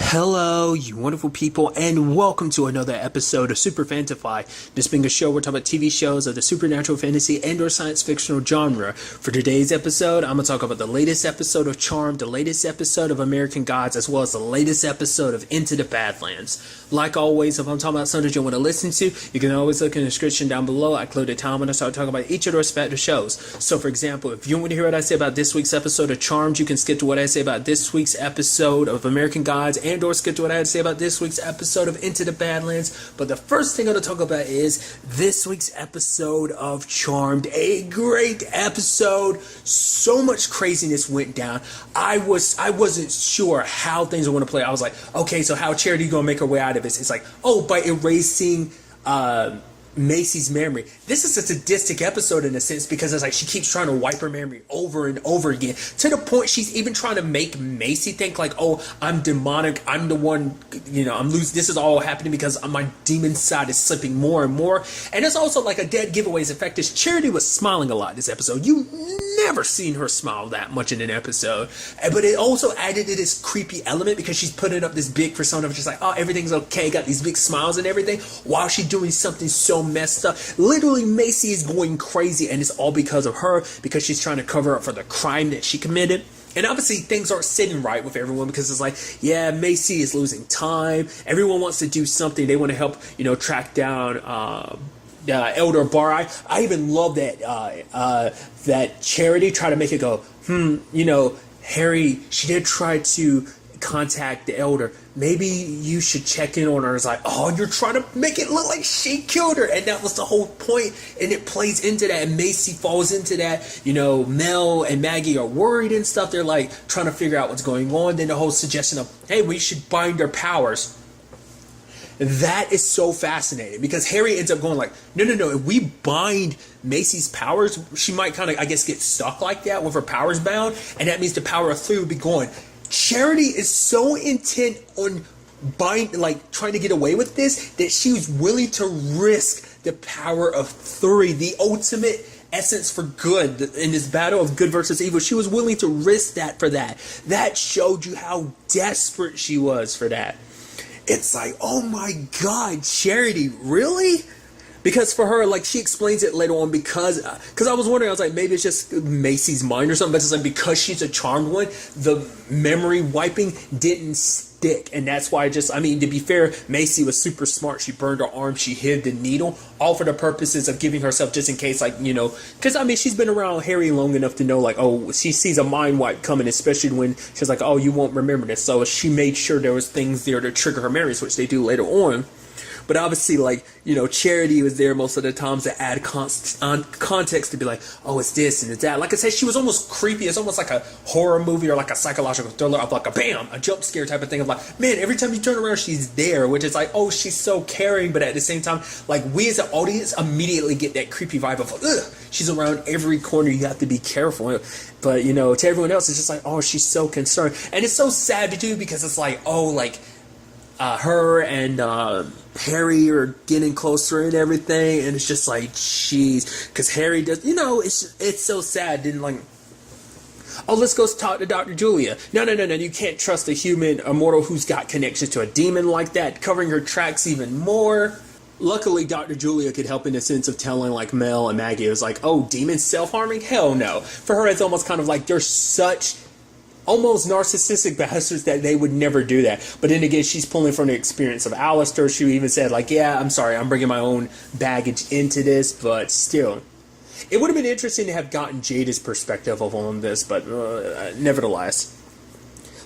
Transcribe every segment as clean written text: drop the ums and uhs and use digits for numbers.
Hello, you wonderful people, and welcome to another episode of Super-Fanta-Fi. This being a show, we're talking about TV shows of the supernatural, fantasy, and or science fictional genre. For today's episode, I'm going to talk about the latest episode of Charmed, the latest episode of American Gods, as well as the latest episode of Into the Badlands. Like always, if I'm talking about something you want to listen to, you can always look in the description down below. I include a time when I start talking about each of the respective shows. So, for example, if you want to hear what I say about this week's episode of Charmed, you can skip to what I say about this week's episode of American Gods, and or skip to what I had to say about this week's episode of Into the Badlands. But the first thing I'm going to talk about is this week's episode of Charmed. A great episode. So much craziness went down. I wasn't sure how things were going to play. I was like, okay, so how Charity going to make her way out of this? It's like, oh, by erasing Macy's memory. This is a sadistic episode in a sense because it's like she keeps trying to wipe her memory over and over again to the point she's even trying to make Macy think like, oh, I'm demonic, I'm the one, I'm losing, this is all happening because my demon side is slipping more and more. And it's also like a dead giveaways effect. This Charity was smiling a lot this episode. You never seen her smile that much in an episode, but it also added to this creepy element because she's putting up this big persona of just like, oh, everything's okay, got these big smiles and everything, while she's doing something so messed up. Literally, Macy is going crazy, and it's all because of her, because she's trying to cover up for the crime that she committed. And obviously things aren't sitting right with everyone because it's like, yeah, Macy is losing time. Everyone wants to do something. They want to help, track down Elder Bar. I even love that that Charity tried to make it go, Harry, she did try to contact the Elder. Maybe you should check in on her. It's like, oh, you're trying to make it look like she killed her. And that was the whole point. And it plays into that. And Macy falls into that. Mel and Maggie are worried and stuff. They're like trying to figure out what's going on. Then the whole suggestion of, hey, we should bind their powers. That is so fascinating because Harry ends up going like, no. If we bind Macy's powers, she might kind of, I guess, get stuck like that with her powers bound. And that means the power of 3 would be gone. Charity is so intent on trying to get away with this that she was willing to risk the power of 3, the ultimate essence for good in this battle of good versus evil. She was willing to risk that for that. That showed you how desperate she was for that. It's like, oh my God, Charity, really? Because for her, like, she explains it later on because I was wondering, I was like, maybe it's just Macy's mind or something, but it's like because she's a charmed one, the memory wiping didn't stick. And that's why to be fair, Macy was super smart. She burned her arm, she hid the needle, all for the purposes of giving herself just in case, because she's been around Harry long enough to know, like, oh, she sees a mind wipe coming, especially when she's like, oh, you won't remember this. So she made sure there was things there to trigger her memories, which they do later on. But obviously, Charity was there most of the times to add context to be like, oh, it's this and it's that. Like I said, she was almost creepy. It's almost like a horror movie or like a psychological thriller of like a jump scare type of thing of like, man, every time you turn around, she's there, which is like, oh, she's so caring. But at the same time, like, we as an audience immediately get that creepy vibe of, ugh, she's around every corner. You have to be careful. But, to everyone else, it's just like, oh, she's so concerned. And it's so sad to do because it's like, oh, like, her and Harry are getting closer and everything, and it's just like, jeez, because Harry does, it's so sad. Then like, oh, let's go talk to Dr. Julia. No, you can't trust a human, a mortal who's got connections to a demon like that, covering her tracks even more. Luckily, Dr. Julia could help in the sense of telling, like, Mel and Maggie, it was like, oh, demons self-harming? Hell no. For her, it's almost kind of like they're such almost narcissistic bastards that they would never do that. But then again, she's pulling from the experience of Alistair. She even said, like, yeah, I'm sorry, I'm bringing my own baggage into this, but still. It would have been interesting to have gotten Jada's perspective on this, but nevertheless.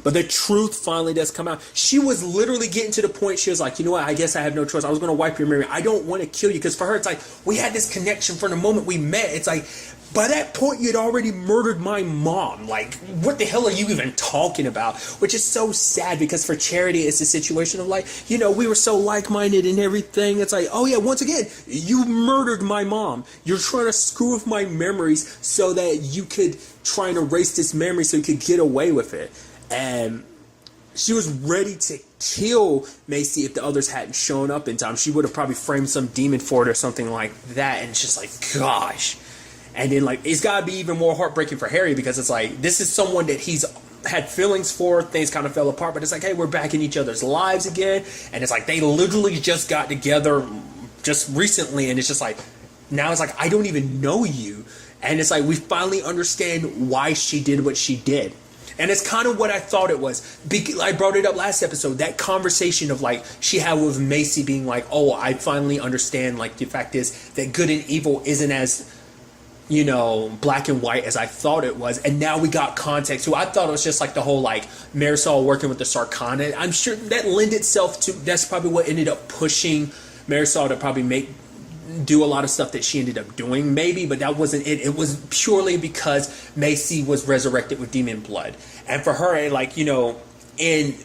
But the truth finally does come out. She was literally getting to the point, she was like, you know what, I guess I have no choice. I was going to wipe your memory. I don't want to kill you. Because for her, it's like, we had this connection from the moment we met. It's like, by that point, you'd already murdered my mom. Like, what the hell are you even talking about? Which is so sad because for Charity, it's a situation of like, we were so like-minded and everything. It's like, oh yeah, once again, you murdered my mom. You're trying to screw with my memories so that you could try and erase this memory so you could get away with it. And she was ready to kill Macy if the others hadn't shown up in time. She would have probably framed some demon for it or something like that. And it's just like, gosh. And then, like, it's got to be even more heartbreaking for Harry because it's like, this is someone that he's had feelings for. Things kind of fell apart, but it's like, hey, we're back in each other's lives again. And it's like they literally just got together just recently, and it's just like now it's like I don't even know you, and it's like we finally understand why she did what she did. And it's kind of what I thought it was. I brought it up last episode, that conversation of like she had with Macy being like, oh, I finally understand, like the fact is that good and evil isn't as, you know, black and white as I thought it was. And now we got context. So I thought it was just like the whole like Marisol working with the Sarkana. I'm sure that lent itself to, that's probably what ended up pushing Marisol to probably do a lot of stuff that she ended up doing, maybe, but that wasn't it. It was purely because Macy was resurrected with demon blood. And for her, like, you know, in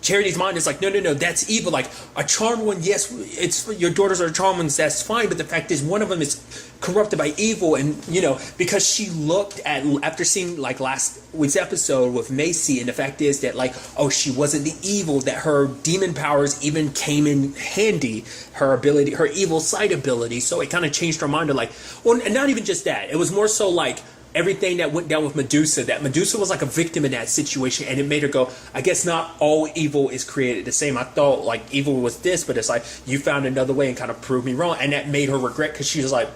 Charity's mind is like, no, that's evil. Like, a charmed one, yes, it's your daughters are charmed ones, that's fine. But the fact is, one of them is corrupted by evil. And, you know, because she looked at, after seeing, like, last week's episode with Macy, and the fact is that, like, oh, she wasn't the evil, that her demon powers even came in handy, her ability, her evil sight ability. So it kind of changed her mind to, like, well, and not even just that. It was more so, like, everything that went down with Medusa, that Medusa was like a victim in that situation, and it made her go, I guess not all evil is created the same. I thought like evil was this, but it's like you found another way and kind of proved me wrong. And that made her regret, because she was like,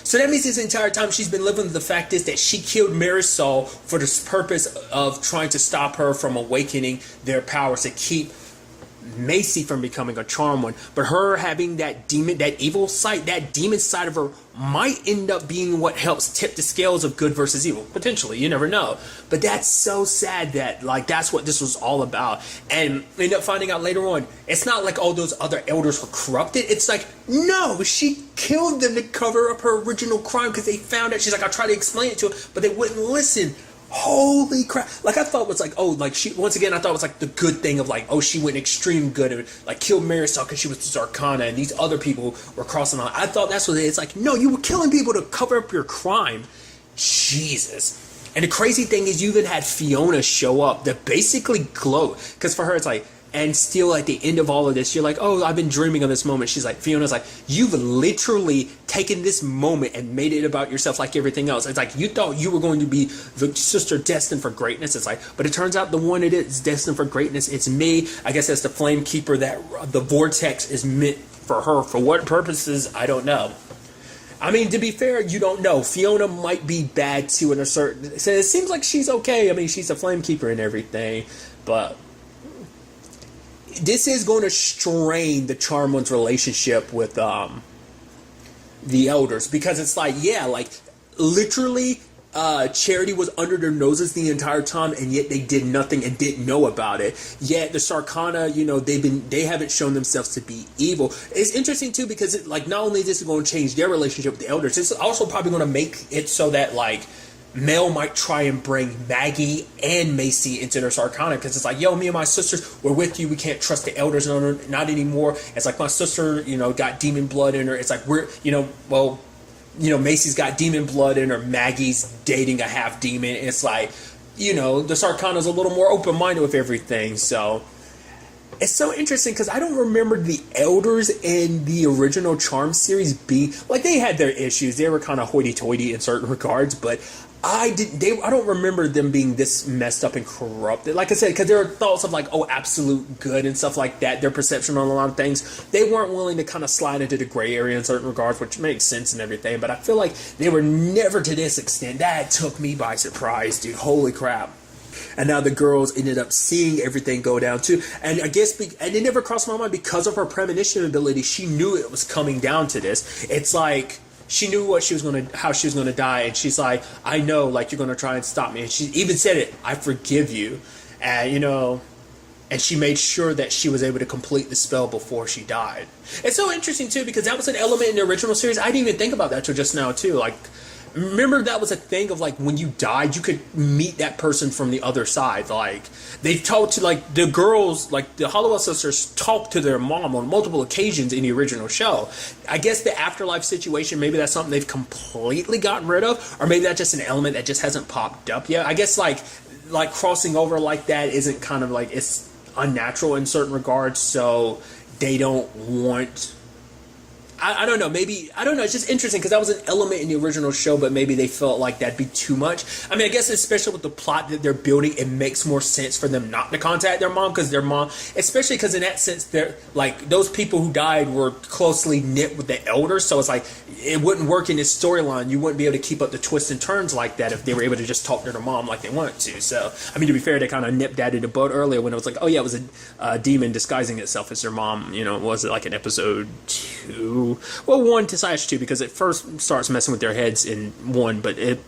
so that means this entire time she's been living with the fact is that she killed Marisol for the purpose of trying to stop her from awakening their powers, to keep Macy from becoming a charmed one. But her having that demon, that evil side, that demon side of her might end up being what helps tip the scales of good versus evil. Potentially, you never know. But that's so sad that, like, that's what this was all about. And end up finding out later on, it's not like all those other elders were corrupted. It's like, no, she killed them to cover up her original crime, because they found out. She's like, I tried to explain it to her, but they wouldn't listen. Holy crap. Like, I thought it was like, oh, like, she, once again, I thought it was like the good thing of like, oh, she went extreme good and like killed Marisol because she was the Zarkana, and these other people were crossing on. I thought that's what it is. It's like, no, you were killing people to cover up your crime. Jesus. And the crazy thing is, you even had Fiona show up that basically glow, because for her it's like, and still at the end of all of this, you're like, oh, I've been dreaming of this moment. She's like, Fiona's like, you've literally taken this moment and made it about yourself like everything else. It's like, you thought you were going to be the sister destined for greatness. It's like, but it turns out the one it is destined for greatness, it's me. I guess that's the flame keeper, that the vortex is meant for her. For what purposes, I don't know. I mean, to be fair, you don't know. Fiona might be bad too in a certain... So it seems like she's okay. I mean, she's a flame keeper and everything, but... this is going to strain the Charmed One's relationship with the elders, because it's like, yeah, like literally Charity was under their noses the entire time, and yet they did nothing and didn't know about it. Yet the Sarkana, you know, they haven't shown themselves to be evil. It's interesting too, because it, like, not only is this going to change their relationship with the elders, it's also probably going to make it so that like Mel might try and bring Maggie and Macy into their Sarkana, because it's like, yo, me and my sisters, we're with you. We can't trust the elders, not anymore. It's like, my sister, you know, got demon blood in her. It's like, we're, you know, well, you know, Macy's got demon blood in her. Maggie's dating a half demon. It's like, you know, the Sarkana's a little more open-minded with everything. So it's so interesting, because I don't remember the elders in the original Charm series being, like, they had their issues. They were kind of hoity-toity in certain regards, but I don't remember them being this messed up and corrupted. Like I said, because there are thoughts of like, oh, absolute good and stuff like that. Their perception on a lot of things. They weren't willing to kind of slide into the gray area in certain regards, which makes sense and everything. But I feel like they were never to this extent. That took me by surprise, dude. Holy crap. And now the girls ended up seeing everything go down too. And I guess, and it never crossed my mind, because of her premonition ability, she knew it was coming down to this. It's like, she knew how she was gonna die, and she's like, I know, like, you're gonna try and stop me. And she even said it, I forgive you. And, you know, and she made sure that she was able to complete the spell before she died. It's so interesting too, because that was an element in the original series. I didn't even think about that till just now too. Like, remember that was a thing of like, when you died, you could meet that person from the other side. Like, they talked to, like, the girls, like the Hollowell sisters talked to their mom on multiple occasions in the original show. I guess the afterlife situation, maybe that's something they've completely gotten rid of, or maybe that's just an element that just hasn't popped up yet. I guess like crossing over like that isn't, kind of like, it's unnatural in certain regards, so they don't want, I don't know. Maybe, I don't know. It's just interesting because that was an element in the original show, but maybe they felt like that'd be too much. I mean, I guess especially with the plot that they're building, it makes more sense for them not to contact their mom because their mom, especially because in that sense, they're like those people who died were closely knit with the elders. So it's like it wouldn't work in this storyline. You wouldn't be able to keep up the twists and turns like that if they were able to just talk to their mom like they wanted to. So, I mean, to be fair, they kind of nipped that in the bud earlier when it was like, oh yeah, it was a demon disguising itself as their mom. You know, was it like in episode 2? Well, 1-2 because it first starts messing with their heads in 1, but it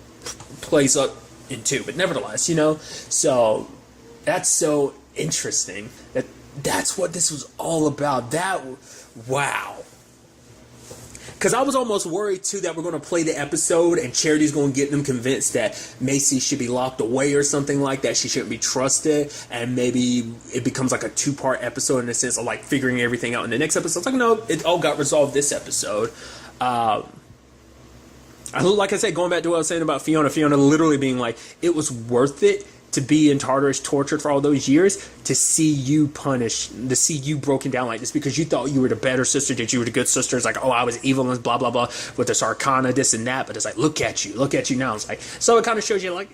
plays up in 2. But nevertheless, you know, so that's so interesting that's what this was all about. That, wow. Because I was almost worried, too, that we're going to play the episode and Charity's going to get them convinced that Macy should be locked away or something like that. She shouldn't be trusted. And maybe it becomes like a 2-part episode in the sense of like figuring everything out in the next episode. It's like, no, it all got resolved this episode. Like I said, going back to what I was saying about Fiona literally being like, it was worth it to be in Tartarus tortured for all those years, to see you punished, to see you broken down like this because you thought you were the better sister, that you were the good sister. It's like, oh, I was evil and blah, blah, blah, with this arcana, this and that. But it's like, look at you now. It's like, so it kind of shows you like,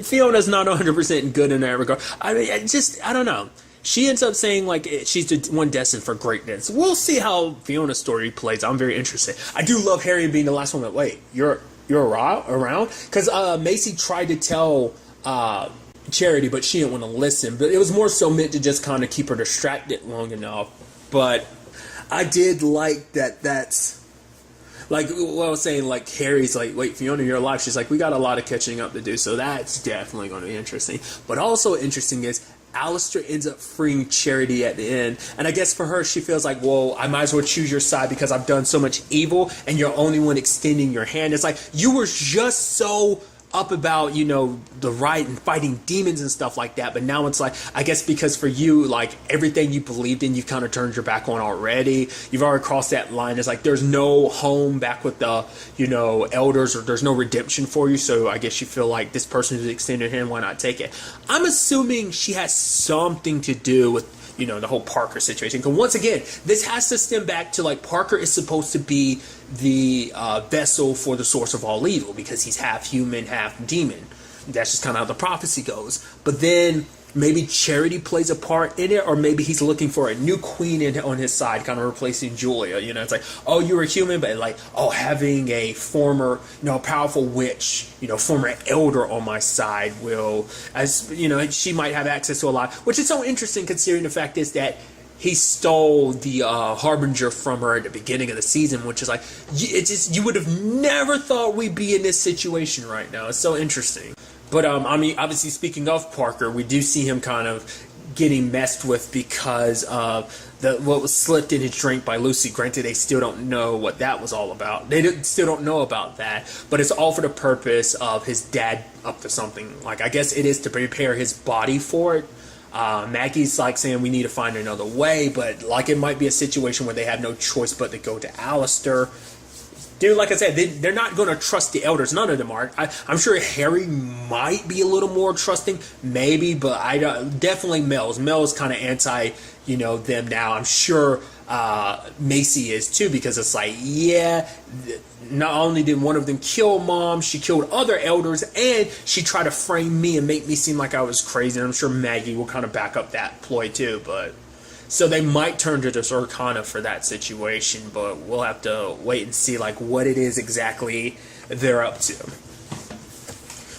Fiona's not 100% good in that regard. I mean, I don't know. She ends up saying like she's the one destined for greatness. We'll see how Fiona's story plays. I'm very interested. I do love Harry being the last one that, wait, you're around? Because Macy tried to tell Charity, but she didn't want to listen. But it was more so meant to just kind of keep her distracted long enough. But I did like that. That's like what I was saying. Like Harry's like, wait, Fiona, you're alive. She's like, we got a lot of catching up to do. So that's definitely going to be interesting. But also interesting is Alistair ends up freeing Charity at the end. And I guess for her, she feels like, well, I might as well choose your side because I've done so much evil and you're the only one extending your hand. It's like, you were just so up about, you know, the right and fighting demons and stuff like that. But now it's like, I guess because for you, like everything you believed in, you've kind of turned your back on already. You've already crossed that line. It's like, there's no home back with the, you know, elders, or there's no redemption for you. So I guess you feel like this person who's extended hand, why not take it? I'm assuming she has something to do with, you know, the whole Parker situation. Because once again, this has to stem back to like Parker is supposed to be the vessel for the source of all evil because he's half human, half demon. That's just kind of how the prophecy goes. But then maybe Charity plays a part in it, or maybe he's looking for a new queen on his side, kind of replacing Julia. You know, it's like, oh, you were human, but like, oh, having a former, you know, powerful witch, you know, former elder on my side will, as you know, she might have access to a lot, which is so interesting considering the fact is that he stole the Harbinger from her at the beginning of the season, which is like, it just, you would have never thought we'd be in this situation right now. It's so interesting. But, I mean, obviously, speaking of Parker, we do see him kind of getting messed with because of what was slipped in his drink by Lucy. Granted, they still don't know what that was all about. Still don't know about that. But it's all for the purpose of his dad up to something. Like, I guess it is to prepare his body for it. Maggie's like saying we need to find another way, but like it might be a situation where they have no choice but to go to Alistair. Dude, like I said, they're not going to trust the elders. None of them are. I'm sure Harry might be a little more trusting, maybe, but definitely Mel's. Mel's kind of anti, you know, them now. I'm sure Macy is too, because it's like, yeah, not only did one of them kill Mom, she killed other elders, and she tried to frame me and make me seem like I was crazy. And I'm sure Maggie will kind of back up that ploy too, but... So they might turn to this Arcana for that situation, but we'll have to wait and see like what it is exactly they're up to.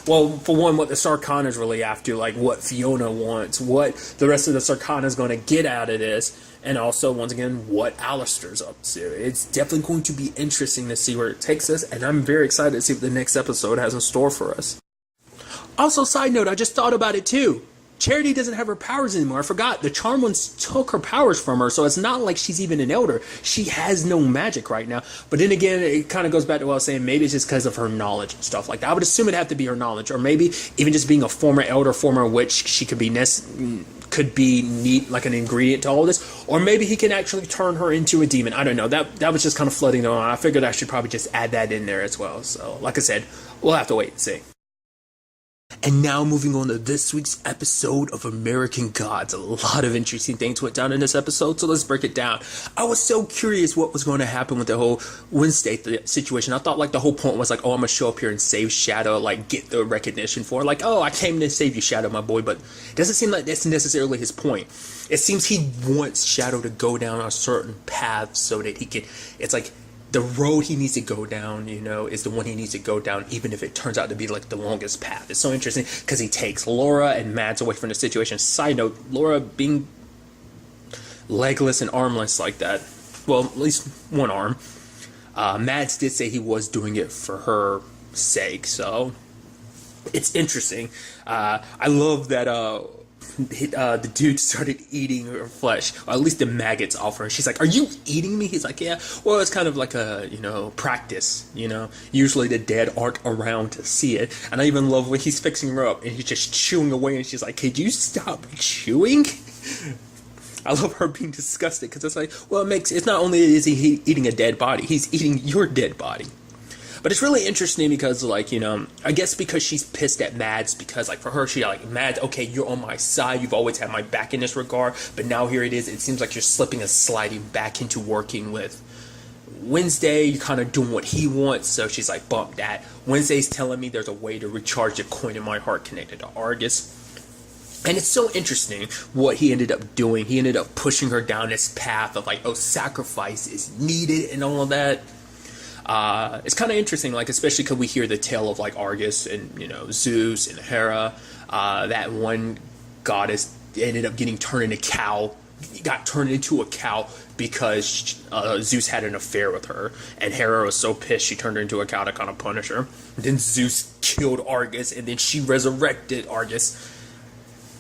Well, for one, what the Sarkana is really after, like what Fiona wants, what the rest of the Sarkana is going to get out of this, and also, once again, what Alistair's up to. It's definitely going to be interesting to see where it takes us, and I'm very excited to see what the next episode has in store for us. Also, side note, I just thought about it too. Charity doesn't have her powers anymore. I forgot. The Charm Ones took her powers from her, so it's not like she's even an elder. She has no magic right now. But then again, it kind of goes back to what I was saying. Maybe it's just because of her knowledge and stuff like that. I would assume it'd have to be her knowledge. Or maybe even just being a former elder, former witch, she could be neat, like an ingredient to all this. Or maybe he can actually turn her into a demon. I don't know. That was just kind of flooding on. I figured I should probably just add that in there as well. So, like I said, we'll have to wait and see. And now moving on to this week's episode of American Gods. A lot of interesting things went down in this episode, so let's break it down. I was so curious what was going to happen with the whole Wednesday situation. I thought like the whole point was like, oh, I'm going to show up here and save Shadow, like get the recognition for it. Like, oh, I came to save you, Shadow, my boy. But it doesn't seem like that's necessarily his point. It seems he wants Shadow to go down a certain path so that he can, it's like, the road he needs to go down, you know, is the one he needs to go down, even if it turns out to be like the longest path. It's so interesting because he takes Laura and Mads away from the situation. Side note, Laura being legless and armless like that, well, at least one arm. Mads did say he was doing it for her sake, so it's interesting. I love that the dude started eating her flesh, or at least the maggots off her. And she's like, "Are you eating me?" He's like, "Yeah." Well, it's kind of like a, you know, practice, you know. Usually the dead aren't around to see it. And I even love when he's fixing her up and he's just chewing away and she's like, "Could you stop chewing?" I love her being disgusted because it's like, well, it's not only is he eating a dead body, he's eating your dead body. But it's really interesting because, like, you know, I guess because she's pissed at Mads because, like, for her, she, like, Mads, okay, you're on my side. You've always had my back in this regard. But now here it is. It seems like you're slipping and sliding back into working with Wednesday. You're kind of doing what he wants. So she's like, bump that. Wednesday's telling me there's a way to recharge the coin in my heart connected to Argus. And it's so interesting what he ended up doing. He ended up pushing her down this path of, like, oh, sacrifice is needed and all of that. It's kind of interesting, like, especially because we hear the tale of, like, Argus and, you know, Zeus and Hera. That one goddess ended up getting turned into a cow. Got turned into a cow because Zeus had an affair with her. And Hera was so pissed she turned her into a cow to kind of punish her. And then Zeus killed Argus, and then she resurrected Argus.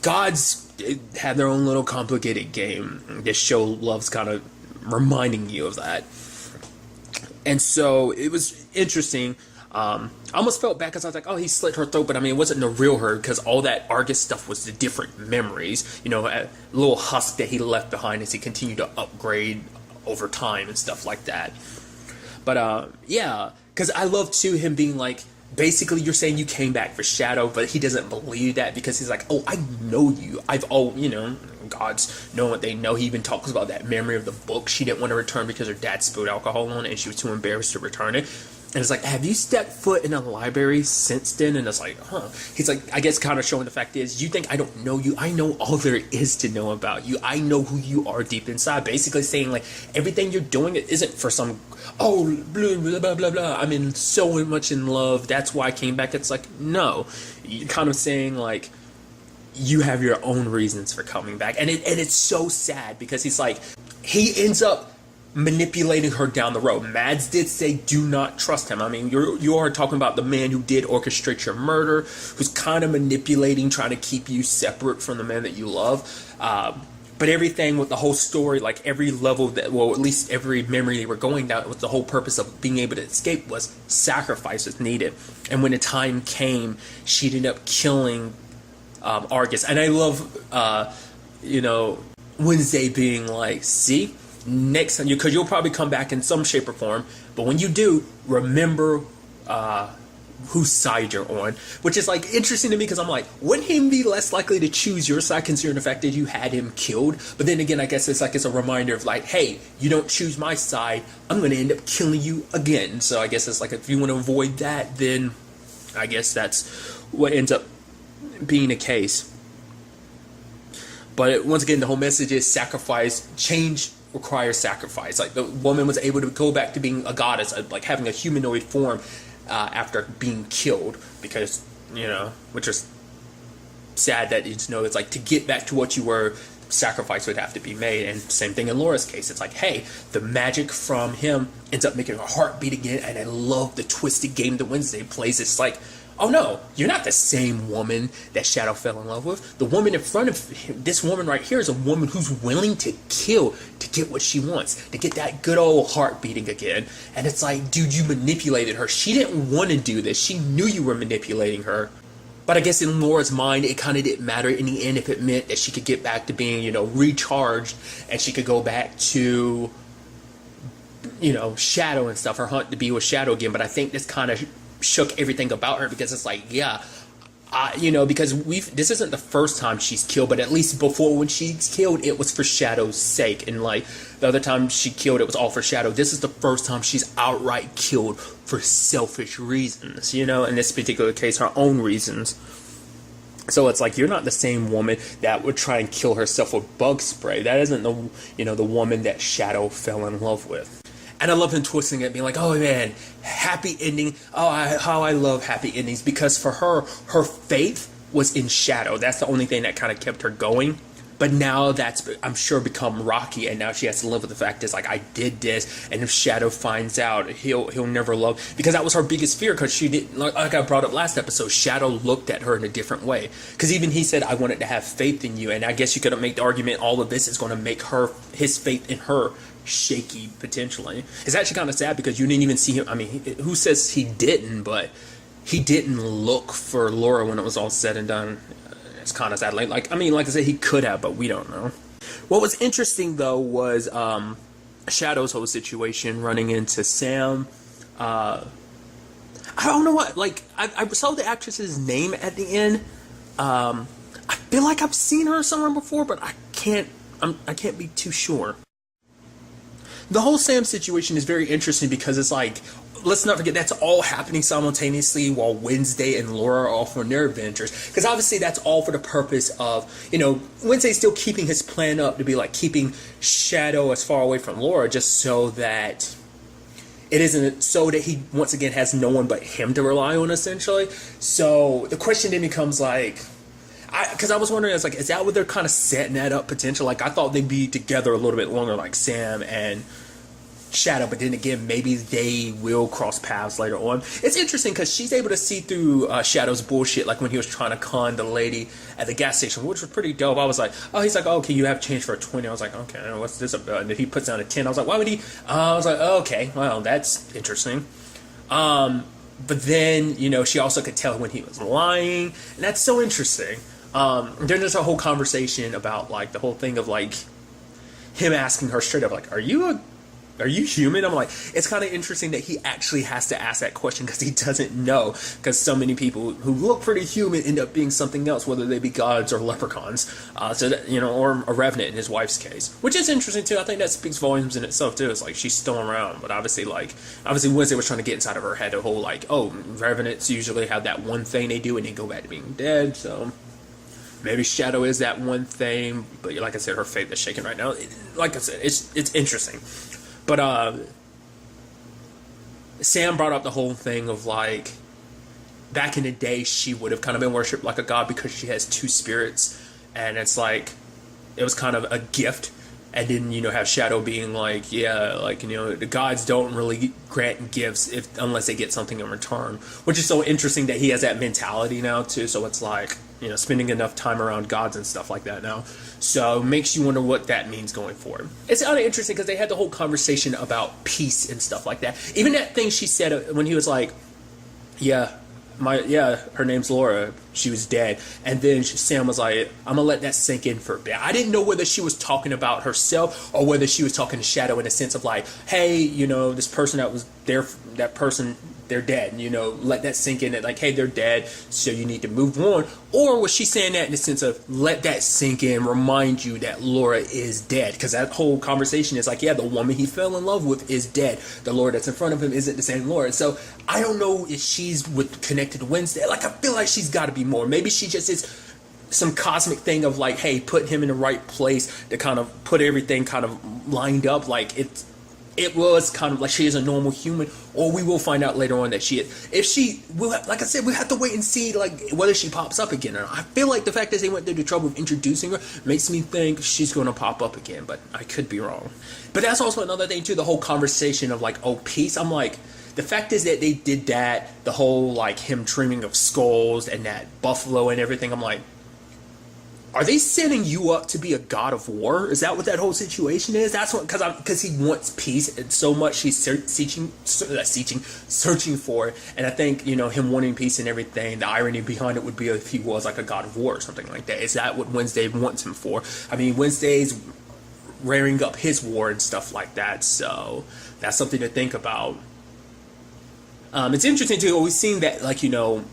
Gods have their own little complicated game. This show loves kind of reminding you of that. And so it was interesting. I almost felt bad because I was like, oh, he slit her throat. But I mean, it wasn't the real her because all that Argus stuff was the different memories. You know, a little husk that he left behind as he continued to upgrade over time and stuff like that. But yeah, because I love too him being like, basically you're saying you came back for Shadow, but he doesn't believe that because he's like, oh, I know you. You know, gods know what they know. He even talks about that memory of the book she didn't want to return because her dad spilled alcohol on it and she was too embarrassed to return it. And it's like, have you stepped foot in a library since then? And it's like, huh. He's like, I guess kind of showing the fact is, you think I don't know you? I know all there is to know about you. I know who you are deep inside. Basically saying, like, everything you're doing, it isn't for some, oh, blah, blah, blah, blah, blah. I'm in so much in love. That's why I came back. It's like, no. You're kind of saying, like, you have your own reasons for coming back. And it's so sad because he's like, he ends up manipulating her down the road. Mads did say do not trust him. I mean, you are talking about the man who did orchestrate your murder, who's kind of manipulating, trying to keep you separate from the man that you love. But everything with the whole story, like every level that, well, at least every memory they were going down, with the whole purpose of being able to escape was sacrifice was needed. And when the time came, she ended up killing Argus. And I love, you know, Wednesday being like, see, next time, because you'll probably come back in some shape or form, but when you do, remember whose side you're on, which is like interesting to me because I'm like, wouldn't he be less likely to choose your side considering the fact that you had him killed? But then again, I guess it's like it's a reminder of like, hey, you don't choose my side, I'm going to end up killing you again. So I guess it's like, if you want to avoid that, then I guess that's what ends up being the case. But once again, the whole message is sacrifice, change requires sacrifice. Like the woman was able to go back to being a goddess, like having a humanoid form after being killed, because, you know, which is sad that, you know, it's like to get back to what you were, sacrifice would have to be made. And same thing in Laura's case. It's like, hey, the magic from him ends up making her heart beat again. And I love the twisted game that Wednesday plays. It's like, oh no, you're not the same woman that Shadow fell in love with. The woman in front of him, this woman right here, is a woman who's willing to kill to get what she wants, to get that good old heart beating again. And it's like, dude, you manipulated her. She didn't want to do this. She knew you were manipulating her. But I guess in Laura's mind, it kind of didn't matter in the end if it meant that she could get back to being, you know, recharged, and she could go back to, you know, Shadow and stuff, her hunt to be with Shadow again. But I think this kind of shook everything about her, because it's like, yeah, Because this isn't the first time she's killed, but at least before when she's killed, it was for Shadow's sake, and like the other time she killed, it was all for Shadow. This is the first time she's outright killed for selfish reasons, in this particular case, her own reasons. So it's like, you're not the same woman that would try and kill herself with bug spray. That isn't the woman that Shadow fell in love with. And I love him twisting it, being like, oh man, happy ending. Oh, how I love happy endings. Because for her, her faith was in Shadow. That's the only thing that kind of kept her going. But now that's, I'm sure, become rocky, and now she has to live with the fact is like, I did this, and if Shadow finds out, he'll never love, because that was her biggest fear, because she didn't, like I brought up last episode, Shadow looked at her in a different way, because even he said, I wanted to have faith in you, and I guess you could make the argument all of this is going to make his faith in her shaky, potentially. It's actually kind of sad, because you didn't even see him, I mean, who says he didn't, but he didn't look for Laura when it was all said and done. It's kind of sad. Like I said, he could have, but we don't know. What was interesting though was Shadow's whole situation running into Sam. I don't know what. Like I saw the actress's name at the end. I feel like I've seen her somewhere before, but I can't be too sure. The whole Sam situation is very interesting because it's like, let's not forget, that's all happening simultaneously while Wednesday and Laura are off on their adventures. Because obviously that's all for the purpose of, Wednesday's still keeping his plan up to be like keeping Shadow as far away from Laura, just so that it isn't, so that he once again has no one but him to rely on, essentially. So the question then becomes like, because I was wondering, is that what they're kind of setting that up potential? Like, I thought they'd be together a little bit longer, like Sam and Shadow, but then again, maybe they will cross paths later on. It's interesting because she's able to see through Shadow's bullshit, like when he was trying to con the lady at the gas station, which was pretty dope. I was like, oh, he's like, oh, okay, you have change for a 20. I was like, okay, what's this about? And then he puts down a 10. I was like, why would he? I was like, oh, okay, well, that's interesting. But then, she also could tell when he was lying, and that's so interesting. Then there's a whole conversation about, like, the whole thing of, like, him asking her straight up, like, are you human? I'm like, it's kind of interesting that he actually has to ask that question because he doesn't know, because so many people who look pretty human end up being something else, whether they be gods or leprechauns, so that, or a revenant in his wife's case, which is interesting too. I think that speaks volumes in itself too. It's like, she's still around, but obviously Wednesday was trying to get inside of her head, the whole like, oh, revenants usually have that one thing they do and they go back to being dead, so maybe Shadow is that one thing. But like I said, her faith is shaken right now. Like I said, it's interesting. But Sam brought up the whole thing of, like, back in the day, she would have kind of been worshipped like a god because she has two spirits. And it's like, it was kind of a gift. And then, have Shadow being like, yeah, like, the gods don't really grant gifts unless they get something in return. Which is so interesting that he has that mentality now, too. So it's like, spending enough time around gods and stuff like that now. So it makes you wonder what that means going forward. It's kind of interesting because they had the whole conversation about peace and stuff like that. Even that thing she said when he was like, her name's Laura, she was dead. And then Sam was like, I'm gonna let that sink in for a bit. I didn't know whether she was talking about herself or whether she was talking to Shadow in a sense of like, hey, this person that was there, that person, they're dead, let that sink in, that like, hey, they're dead, so you need to move on. Or was she saying that in the sense of, let that sink in, remind you that Laura is dead? Because that whole conversation is like, yeah, the woman he fell in love with is dead. The Laura that's in front of him isn't the same Laura. So I don't know if she's connected to Wednesday. Like, I feel like she's got to be more. Maybe she just is some cosmic thing of like, hey, put him in the right place to kind of put everything kind of lined up. Like, it was kind of like she is a normal human, or we will find out later on that she is. If she, like I said, we have to wait and see like whether she pops up again or not. I feel like the fact that they went through the trouble of introducing her makes me think she's going to pop up again, but I could be wrong. But that's also another thing too, the whole conversation of like, oh, peace. I'm like, the fact is that they did that, the whole like him dreaming of skulls and that buffalo and everything. I'm like, are they setting you up to be a god of war? Is that what that whole situation is? That's what, because he wants peace and so much he's searching for it. And I think, him wanting peace and everything, the irony behind it would be if he was like a god of war or something like that. Is that what Wednesday wants him for? I mean, Wednesday's rearing up his war and stuff like that. So that's something to think about. It's interesting too. We've seen that, like,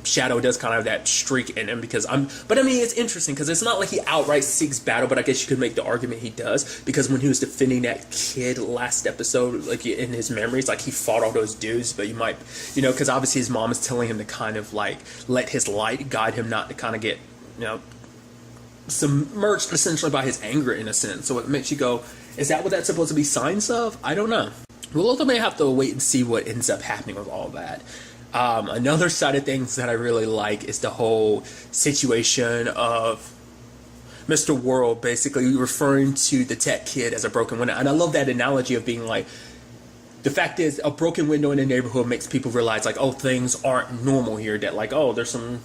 Shadow does kind of have that streak in him but I mean, it's interesting because it's not like he outright seeks battle, but I guess you could make the argument he does, because when he was defending that kid last episode, like in his memories, like he fought all those dudes, but you might, because obviously his mom is telling him to kind of like let his light guide him, not to kind of get, submerged essentially by his anger in a sense. So it makes you go, is that what that's supposed to be signs of? I don't know. We'll ultimately have to wait and see what ends up happening with all that. Another side of things that I really like is the whole situation of Mr. World basically referring to the tech kid as a broken window. And I love that analogy of being like, the fact is, a broken window in a neighborhood makes people realize, like, oh, things aren't normal here. That, like, oh, there's some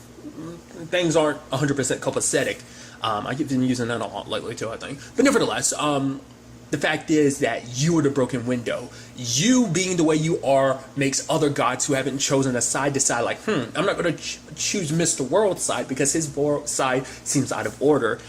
things aren't 100% copacetic. I've been using that a lot lately too, I think. But nevertheless, the fact is that you are the broken window. You being the way you are makes other gods who haven't chosen a side decide, like, I'm not going to choose Mr. World's side because his side seems out of order.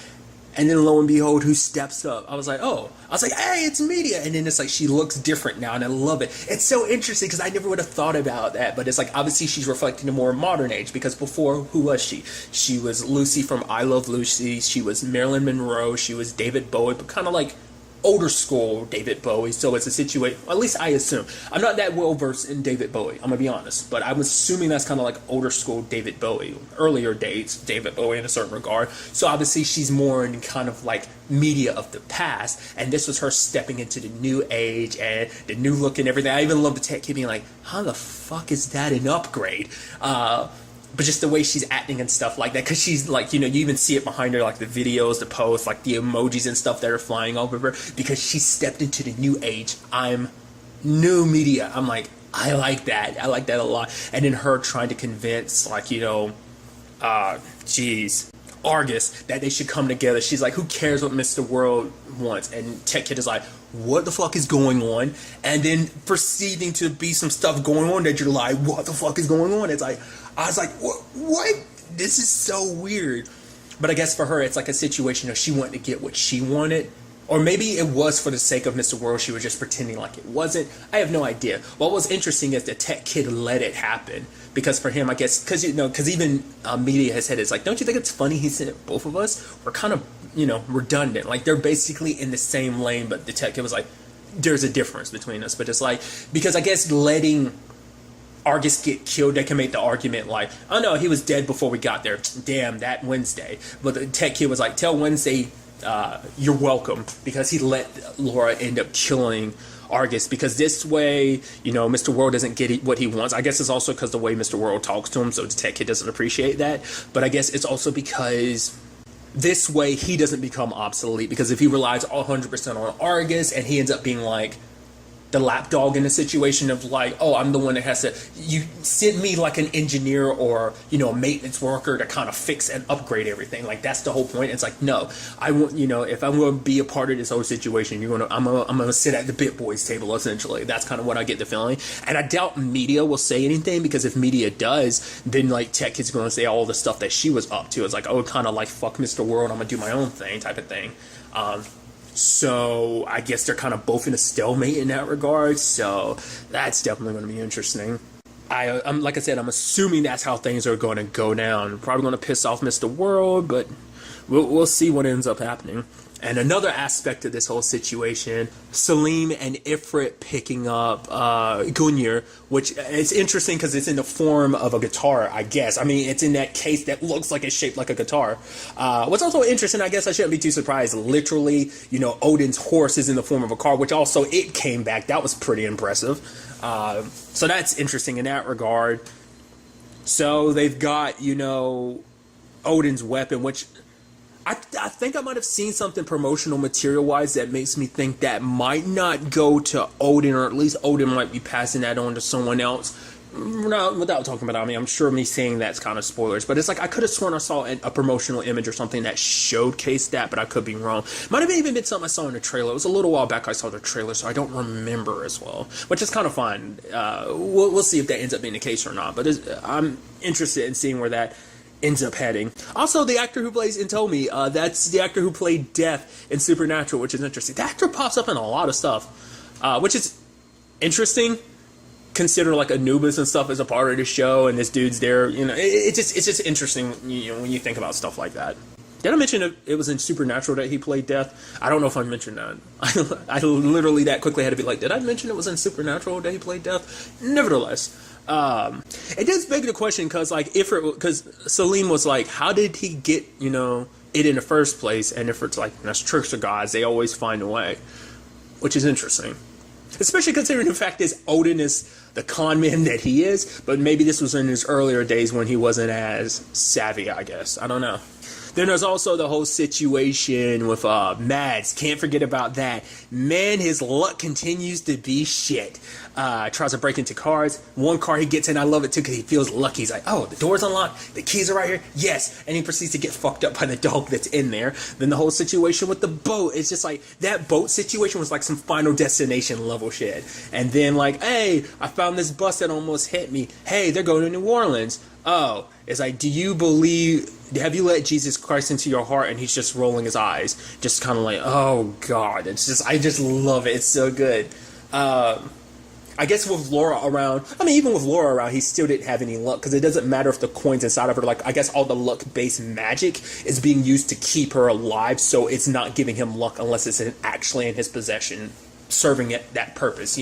And then lo and behold, who steps up? I was like, hey, it's Media. And then it's like, she looks different now, and I love it. It's so interesting because I never would have thought about that. But it's like, obviously she's reflecting a more modern age, because before, who was she? She was Lucy from I Love Lucy. She was Marilyn Monroe. She was David Bowie, but kind of like older school David Bowie. So it's a situation, at least I assume. I'm not that well versed in David Bowie, I'm gonna be honest, but I'm assuming that's kind of like older school David Bowie, earlier dates David Bowie in a certain regard. So obviously she's more in kind of like media of the past, and this was her stepping into the new age and the new look and everything. I even love the tech kid being like, how the fuck is that an upgrade? But just the way she's acting and stuff like that, because she's like, you even see it behind her, like the videos, the posts, like the emojis and stuff that are flying over her, because she stepped into the new age. I'm new media. I'm like, I like that. I like that a lot. And then her trying to convince, like, Argus that they should come together. She's like, who cares what Mr. World wants? And Tech Kid is like, what the fuck is going on? And then proceeding to be some stuff going on that you're like, what the fuck is going on? It's like, I was like, what? This is so weird. But I guess for her, it's like a situation of she wanted to get what she wanted. Or maybe it was for the sake of Mr. World, she was just pretending like it wasn't. I have no idea. What was interesting is the tech kid let it happen. Because for him, I guess, because even media has said, it's like, don't you think it's funny he said it, both of us? We're kind of, redundant. Like, they're basically in the same lane, but the tech kid was like, there's a difference between us. But it's like, because I guess letting Argus get killed, they can make the argument like, oh no, he was dead before we got there. Damn, that Wednesday. But the tech kid was like, tell Wednesday, you're welcome, because he let Laura end up killing Argus, because this way, Mr. World doesn't get what he wants. I guess it's also because the way Mr. World talks to him, so the tech kid doesn't appreciate that. But I guess it's also because this way he doesn't become obsolete, because if he relies 100% on Argus and he ends up being like the lapdog in a situation of like, oh, I'm the one that has to, you send me like an engineer or, a maintenance worker to kind of fix and upgrade everything. Like, that's the whole point. It's like, no, I want, if I'm going to be a part of this whole situation, I'm going to sit at the bit boys table, essentially. That's kind of what I get the feeling. And I doubt media will say anything, because if media does, then like Tech Kid's going to say all the stuff that she was up to. It's like, oh, kind of like, fuck Mr. World, I'm going to do my own thing type of thing. So I guess they're kind of both in a stalemate in that regard. So that's definitely going to be interesting. I'm like I said, I'm assuming that's how things are going to go down. Probably going to piss off Mr. World, but we'll see what ends up happening. And another aspect of this whole situation, Salim and Ifrit picking up Gunyar, which it's interesting because it's in the form of a guitar, I guess. I mean, it's in that case that looks like it's shaped like a guitar. What's also interesting, I guess I shouldn't be too surprised, literally, Odin's horse is in the form of a car, which also it came back. That was pretty impressive. So that's interesting in that regard. So they've got, Odin's weapon, which I think I might have seen something promotional material-wise that makes me think that might not go to Odin, or at least Odin might be passing that on to someone else. No, without talking about it, I mean, I'm sure me saying that's kind of spoilers, but it's like I could have sworn I saw a promotional image or something that showcased that, but I could be wrong. Might have even been something I saw in the trailer. It was a little while back I saw the trailer, so I don't remember as well, which is kind of fun. We'll see if that ends up being the case or not, but I'm interested in seeing where that ends up heading. Also, the actor who plays Intomi, that's the actor who played Death in Supernatural, which is interesting. The actor pops up in a lot of stuff, which is interesting. consider like Anubis and stuff as a part of the show, and this dude's there. You know, it's just interesting. You know, when you think about stuff like that. Did I mention it was in Supernatural that he played Death? I don't know if I mentioned that. I literally that quickly had to be like, did I mention it was in Supernatural that he played Death? Nevertheless, it does beg the question because Salim was like, how did he get it in the first place? And if it's like that's tricks of gods, they always find a way, which is interesting, especially considering the fact is Odin is the con man that he is, but maybe this was in his earlier days when he wasn't as savvy. I guess I don't know. Then there's also the whole situation with Mads. Can't forget about that. Man, his luck continues to be shit. Tries to break into cars. One car he gets in, I love it too, because he feels lucky. He's like, oh, the door's unlocked. The keys are right here. Yes. And he proceeds to get fucked up by the dog that's in there. Then the whole situation with the boat. It's just like, that boat situation was like some Final Destination level shit. And then like, hey, I found this bus that almost hit me. Hey, they're going to New Orleans. Oh, it's like, have you let Jesus Christ into your heart? And he's just rolling his eyes, just kind of like, oh God, I just love it. It's so good. I guess with Laura around, even with Laura around, he still didn't have any luck, because it doesn't matter if the coins inside of her, like, I guess all the luck-based magic is being used to keep her alive, so it's not giving him luck unless it's actually in his possession, serving it that purpose,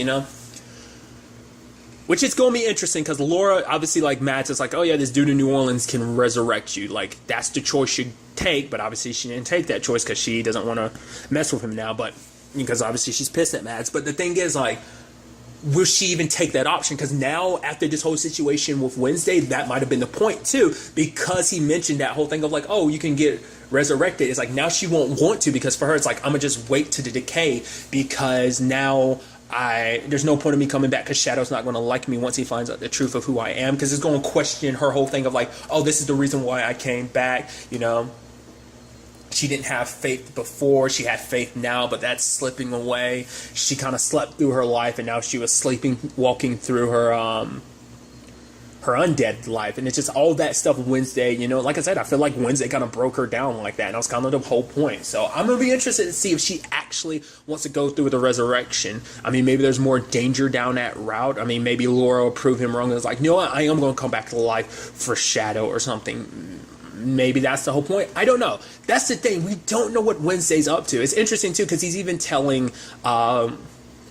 Which is going to be interesting, because Laura, obviously, like, Mads is like, oh yeah, this dude in New Orleans can resurrect you. Like, that's the choice you take, but obviously she didn't take that choice because she doesn't want to mess with him now, but because obviously she's pissed at Mads. But the thing is, like, will she even take that option? Because now, after this whole situation with Wednesday, that might have been the point, too, because he mentioned that whole thing of, like, oh, you can get resurrected. It's like, now she won't want to, because for her, it's like, I'm going to just wait to the decay, because now there's no point in me coming back, because Shadow's not going to like me once he finds out the truth of who I am, because it's going to question her whole thing of like, oh, this is the reason why I came back, She didn't have faith before, she had faith now, but that's slipping away. She kind of slept through her life, and now she was walking through her undead life, and it's just all that stuff Wednesday, like I said, I feel like Wednesday kind of broke her down like that, and that was kind of the whole point. So I'm going to be interested to see if she actually wants to go through with the resurrection. Maybe there's more danger down that route. Maybe Laura will prove him wrong, and it's like, what, I am going to come back to life for Shadow or something. Maybe that's the whole point. I don't know. That's the thing. We don't know what Wednesday's up to. It's interesting, too, because he's even telling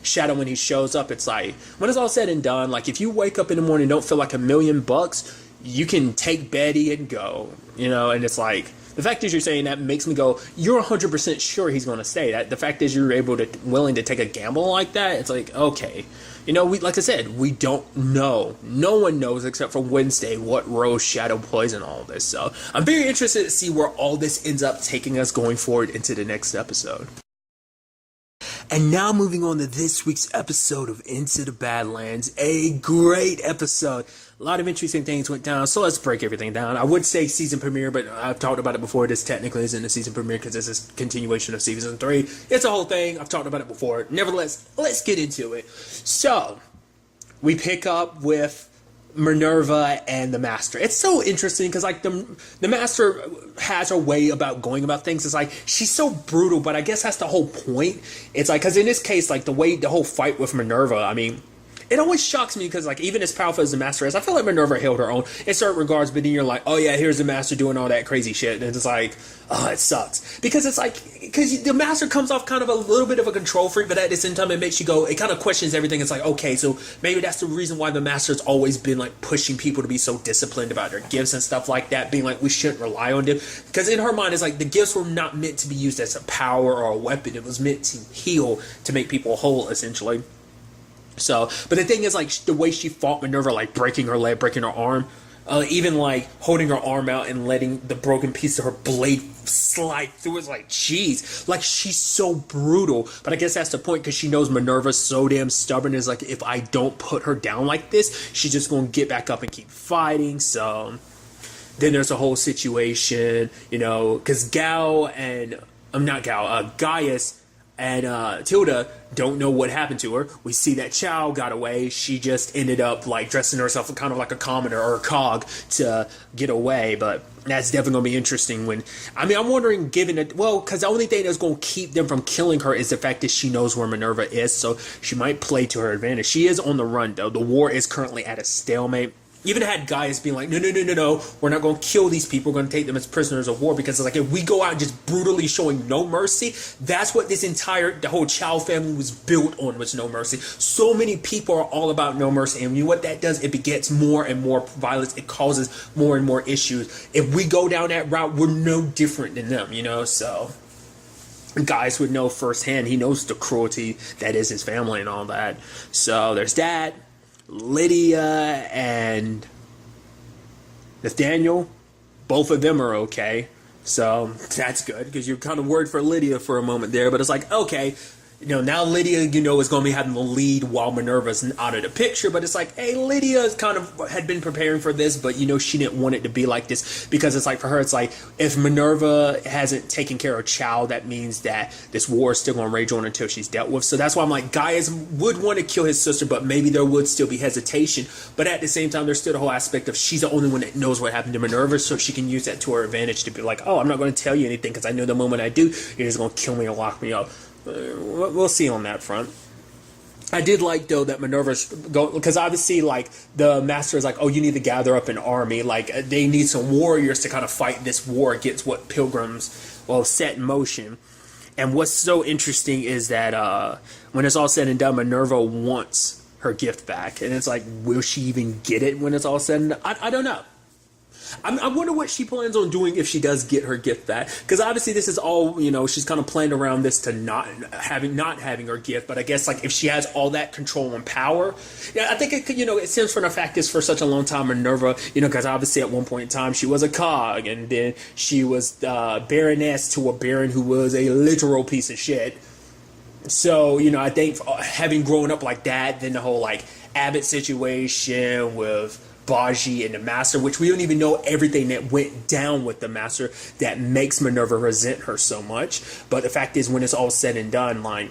Shadow when he shows up, it's like, when it's all said and done, like, if you wake up in the morning and don't feel like $1,000,000, you can take Betty and go, and it's like, the fact is you're saying that makes me go, you're 100% sure he's going to stay. That the fact is you're willing to take a gamble like that, it's like, okay. Like I said, we don't know. No one knows except for Wednesday what role Shadow plays in all this. So I'm very interested to see where all this ends up taking us going forward into the next episode. And now moving on to this week's episode of Into the Badlands. A great episode. A lot of interesting things went down, so let's break everything down. I would say season premiere, but I've talked about it before. This technically isn't a season premiere because this is a continuation of season 3. It's a whole thing. I've talked about it before. Nevertheless, let's get into it. So, we pick up with Minerva and the Master. It's so interesting because like the Master has a way about going about things. It's like she's so brutal, but I guess that's the whole point. It's like, because in this case, like the whole fight with Minerva, it always shocks me because, like, even as powerful as the Master is, I feel like Minerva held her own in certain regards, but then you're like, oh yeah, here's the Master doing all that crazy shit, and it's like, oh, it sucks. Because it's like, because the Master comes off kind of a little bit of a control freak, but at the same time, it makes you go, it kind of questions everything. It's like, okay, so maybe that's the reason why the Master's always been, like, pushing people to be so disciplined about their gifts and stuff like that, being like, we shouldn't rely on them. Because in her mind, it's like, the gifts were not meant to be used as a power or a weapon. It was meant to heal, to make people whole, essentially. So, but the thing is, like, the way she fought Minerva, like, breaking her leg, breaking her arm, even, like, holding her arm out and letting the broken piece of her blade slide through, it's like, jeez, like, she's so brutal, but I guess that's the point, because she knows Minerva's so damn stubborn, is like, if I don't put her down like this, she's just gonna get back up and keep fighting. So, then there's a whole situation, because Gaius and Tilda don't know what happened to her. We see that Chow got away. She just ended up like dressing herself kind of like a commoner or a cog to get away. But that's definitely going to be interesting when, I mean, I'm wondering, given it, well, because the only thing that's going to keep them from killing her is the fact that she knows where Minerva is, so she might play to her advantage. She is on the run, though. The war is currently at a stalemate. Even had guys being like, no, we're not going to kill these people. We're going to take them as prisoners of war, because it's like, if we go out just brutally showing no mercy, that's what the whole Chow family was built on, was no mercy. So many people are all about no mercy, and what that does, it begets more and more violence. It causes more and more issues. If we go down that route, we're no different than them, so guys would know firsthand. He knows the cruelty that is his family and all that. So there's that. Lydia and Nathaniel, both of them are okay, so that's good, because you're kind of worried for Lydia for a moment there, but it's like, okay, now Lydia, is going to be having the lead while Minerva's out of the picture, but it's like, hey, Lydia kind of had been preparing for this, but she didn't want it to be like this, because it's like, for her, it's like, if Minerva hasn't taken care of Chow, that means that this war is still going to rage on until she's dealt with. So that's why I'm like, Gaius would want to kill his sister, but maybe there would still be hesitation, but at the same time, there's still the whole aspect of she's the only one that knows what happened to Minerva, so she can use that to her advantage to be like, oh, I'm not going to tell you anything, because I know the moment I do, you're just going to kill me or lock me up. We'll see on that front. I did like, though, that Minerva's because obviously, like, the master is like, oh, you need to gather up an army. Like, they need some warriors to kind of fight this war against what Pilgrims, set in motion. And what's so interesting is that when it's all said and done, Minerva wants her gift back. And it's like, will she even get it when it's all said and done? I don't know. I wonder what she plans on doing if she does get her gift back, because obviously this is all, she's kind of planned around this to not having her gift, but I guess, like, if she has all that control and power, I think it could, it stems from the fact is for such a long time Minerva, because obviously at one point in time she was a cog, and then she was baroness to a baron who was a literal piece of shit. So, I think having grown up like that, then the whole, like, Abbott situation with Baji and the master, which we don't even know everything that went down with the master that makes Minerva resent her so much. But the fact is, when it's all said and done, like,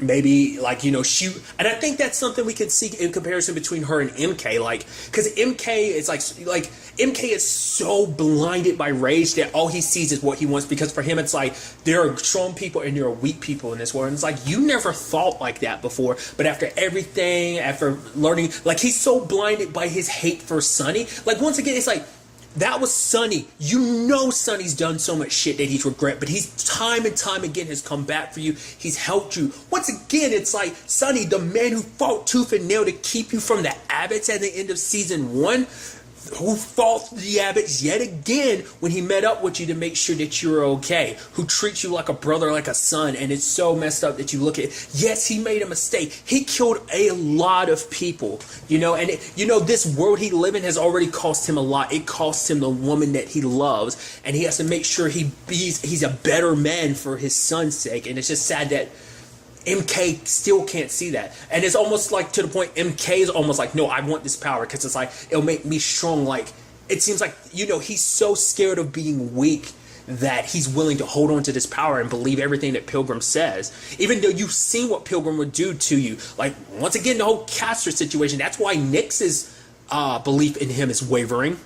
maybe, like, she, and I think that's something we could see in comparison between her and MK, like, because MK is like MK is so blinded by rage that all he sees is what he wants, because for him it's like, there are strong people and there are weak people in this world, and it's like, you never thought like that before, but after everything, after learning, like, he's so blinded by his hate for Sunny, like, once again, it's like, that was Sunny. Sunny's done so much shit that he's regret, but he's time and time again has come back for you. He's helped you. Once again, it's like, Sunny, the man who fought tooth and nail to keep you from the Abbotts at the end of season 1, who fought the Abbotts yet again when he met up with you to make sure that you're okay, who treats you like a brother, like a son, and it's so messed up that you look at it. Yes, he made a mistake. He killed a lot of people, and this world he lives in has already cost him a lot. It cost him the woman that he loves, and he has to make sure he's a better man for his son's sake, and it's just sad that MK still can't see that. And it's almost like, to the point, MK is almost like, no, I want this power, because it's like, it'll make me strong. Like, it seems like, he's so scared of being weak that he's willing to hold on to this power and believe everything that Pilgrim says, even though you've seen what Pilgrim would do to you. Like, once again, the whole Castor situation, that's why Nyx's belief in him is wavering,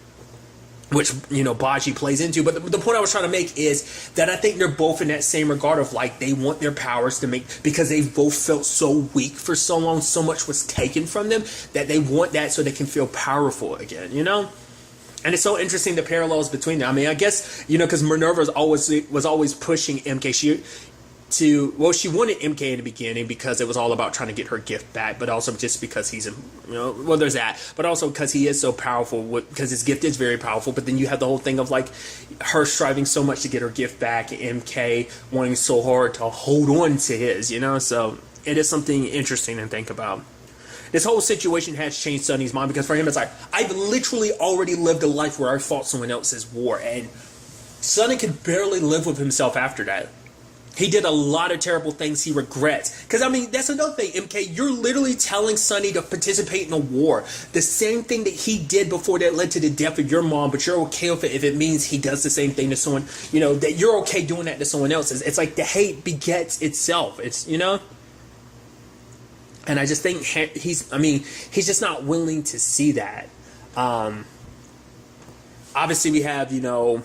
which, Baji plays into. But the point I was trying to make is that I think they're both in that same regard of, like, they want their powers to make, because they both felt so weak for so long, so much was taken from them, that they want that so they can feel powerful again, And it's so interesting, the parallels between them. I mean, I guess, because Minerva was always pushing MK. She wanted MK in the beginning because it was all about trying to get her gift back, but also just because he's there's that, but also because he is so powerful, because his gift is very powerful. But then you have the whole thing of, like, her striving so much to get her gift back, MK wanting so hard to hold on to his, so it is something interesting to think about. This whole situation has changed Sunny's mind, because for him it's like, I've literally already lived a life where I fought someone else's war, and Sunny could barely live with himself after that. He did a lot of terrible things he regrets. Because, I mean, that's another thing, MK. You're literally telling Sunny to participate in a war. The same thing that he did before that led to the death of your mom, but you're okay with it if it means he does the same thing to someone, you know, that you're okay doing that to someone else. It's like the hate begets itself. It's, you know? And I just think he's just not willing to see that. Obviously, we have, you know,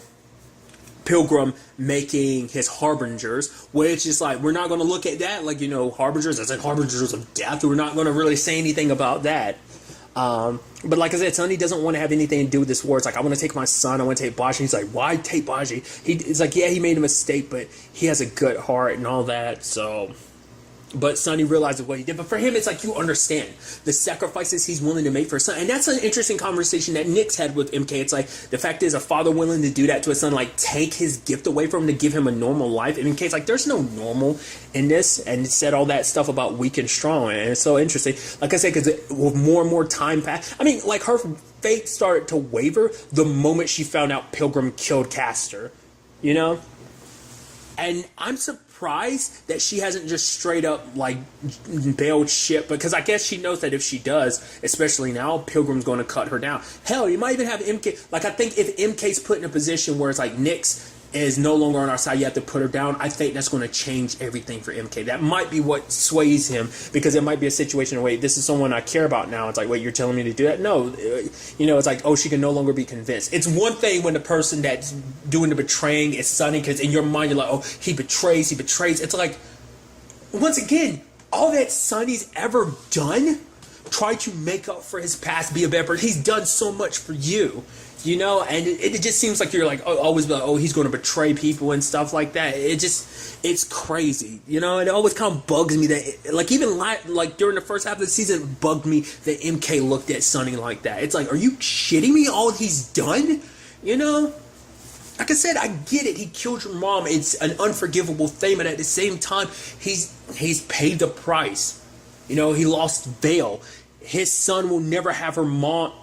Pilgrim making his harbingers, which is like, we're not going to look at that like, you know, harbingers as like harbingers of death. We're not going to really say anything about that. But like I said, Sunny doesn't want to have anything to do with this war. It's like, I want to take my son, I want to take Baji. He's like, why take Baji? It's like, yeah, he made a mistake, but he has a good heart and all that. So, but Sunny realizes what he did. But for him, it's like, you understand the sacrifices he's willing to make for his son. And that's an interesting conversation that Nick's had with MK. It's like, the fact is, a father willing to do that to his son, like take his gift away from him to give him a normal life. And MK's like, there's no normal in this. And it said all that stuff about weak and strong. And it's so interesting. Like I said, because with more and more time passed, I mean, like her faith started to waver the moment she found out Pilgrim killed Castor, you know? And I'm surprised that she hasn't just straight up like bailed ship, because I guess she knows that if she does, especially now, Pilgrim's going to cut her down. Hell, you might even have MK. Like, I think if MK's put in a position where it's like Nyx is no longer on our side, you have to put her down, I think that's going to change everything for MK. That might be what sways him, because it might be a situation where, wait, this is someone I care about now. It's like, wait, you're telling me to do that? No. You know, it's like, oh, she can no longer be convinced. It's one thing when the person that's doing the betraying is Sunny, because in your mind you're like, oh, he betrays. It's like, once again, all that Sunny's ever done, try to make up for his past, be a better person. He's done so much for you. You know, and it just seems like you're like, oh, always like, oh, he's going to betray people and stuff like that. It's crazy. You know, it always kind of bugs me that, like, even like during the first half of the season, it bugged me that MK looked at Sunny like that. It's like, are you shitting me? All he's done? You know? Like I said, I get it. He killed your mom. It's an unforgivable thing, but at the same time, he's paid the price. You know, he lost Vale. His son will never have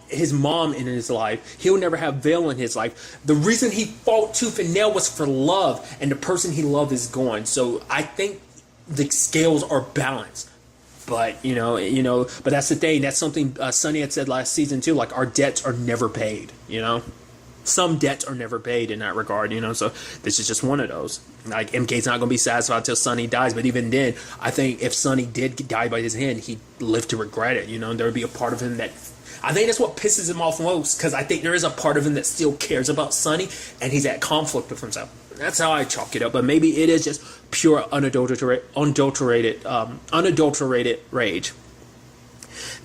his mom in his life. He'll never have Vale in his life. The reason he fought tooth and nail was for love, and the person he loved is gone. So I think the scales are balanced. But but that's the thing. That's something Sunny had said last season too. Like, our debts are never paid. You know, some debts are never paid in that regard. You know, so this is just one of those. Like, MK's not going to be satisfied until Sunny dies. But even then, I think if Sunny did die by his hand, he'd live to regret it. You know, there would be a part of him that, I think that's what pisses him off most, because I think there is a part of him that still cares about Sunny, and he's at conflict with himself. That's how I chalk it up. But maybe it is just pure unadulterated rage.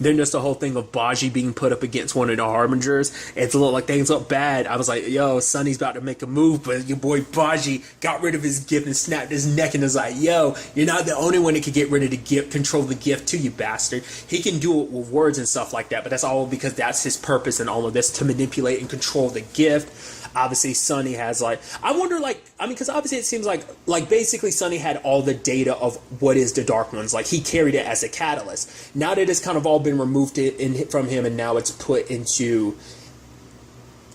Then there's the whole thing of Baji being put up against one of the Harbingers. It's a little like things look bad. I was like, yo, Sunny's about to make a move, but your boy Baji got rid of his gift and snapped his neck and was like, yo, you're not the only one that can get rid of the gift, control the gift too, you bastard. He can do it with words and stuff like that, but that's all because that's his purpose in all of this, to manipulate and control the gift. Obviously, Sunny has, like, I wonder, like, I mean, because obviously it seems like basically Sunny had all the data of what is the Dark Ones. Like, he carried it as a catalyst. Now that it's kind of all been removed from him and now it's put into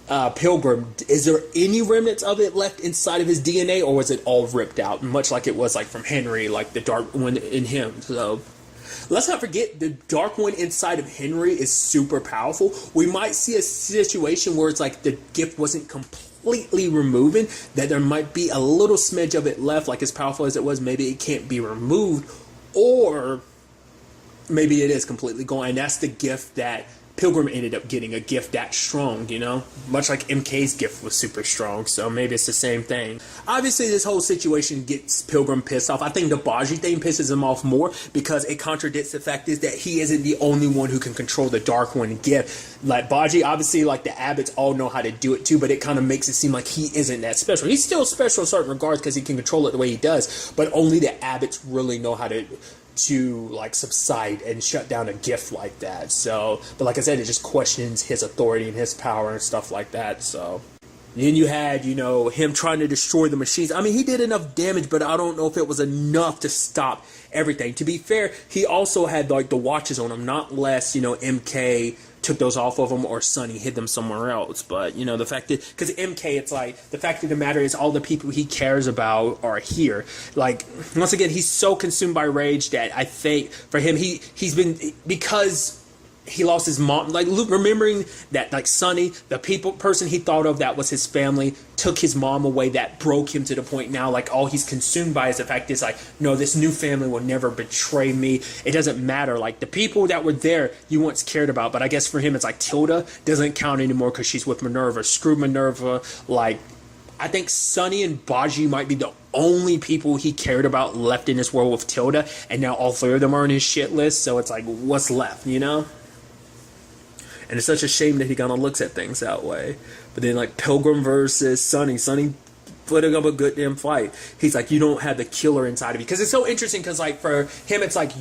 Pilgrim, is there any remnants of it left inside of his DNA, or was it all ripped out? Much like it was, like, from Henry, like the Dark One in him. So let's not forget, the Dark One inside of Henry is super powerful. We might see a situation where it's like the gift wasn't completely removing, that there might be a little smidge of it left, like as powerful as it was, maybe it can't be removed, or maybe it is completely gone, and that's the gift that Pilgrim ended up getting, a gift that strong, you know? Much like MK's gift was super strong, so maybe it's the same thing. Obviously, this whole situation gets Pilgrim pissed off. I think the Baji thing pisses him off more because it contradicts the fact is that he isn't the only one who can control the Dark One gift. Like, Baji, obviously, like, the Abbots all know how to do it too, but it kind of makes it seem like he isn't that special. He's still special in certain regards because he can control it the way he does, but only the Abbots really know how to like subside and shut down a gift like that. So, but like I said, it just questions his authority and his power and stuff like that. So then you had, you know, him trying to destroy the machines. I mean, he did enough damage, but I don't know if it was enough to stop everything. To be fair, he also had like the watches on him, not less, you know, MK took those off of him or Sunny hid them somewhere else. But, you know, the fact that, because MK, it's like, the fact of the matter is all the people he cares about are here. Like, once again, he's so consumed by rage that I think for him, he's been, because he lost his mom, like remembering that, like Sunny, the person he thought of that was his family, took his mom away. That broke him to the point now, like, all he's consumed by is the fact is like, no, this new family will never betray me. It doesn't matter. Like, the people that were there you once cared about, but I guess for him it's like Tilda doesn't count anymore because she's with Minerva. Screw Minerva. Like, I think Sunny and Baji might be the only people he cared about left in this world with Tilda, and now all three of them are on his shit list. So it's like, what's left, you know? And it's such a shame that he kind of looks at things that way. But then, like, Pilgrim versus Sunny putting up a good damn fight. He's like, you don't have the killer inside of you. Because it's so interesting, because, like, for him, it's like,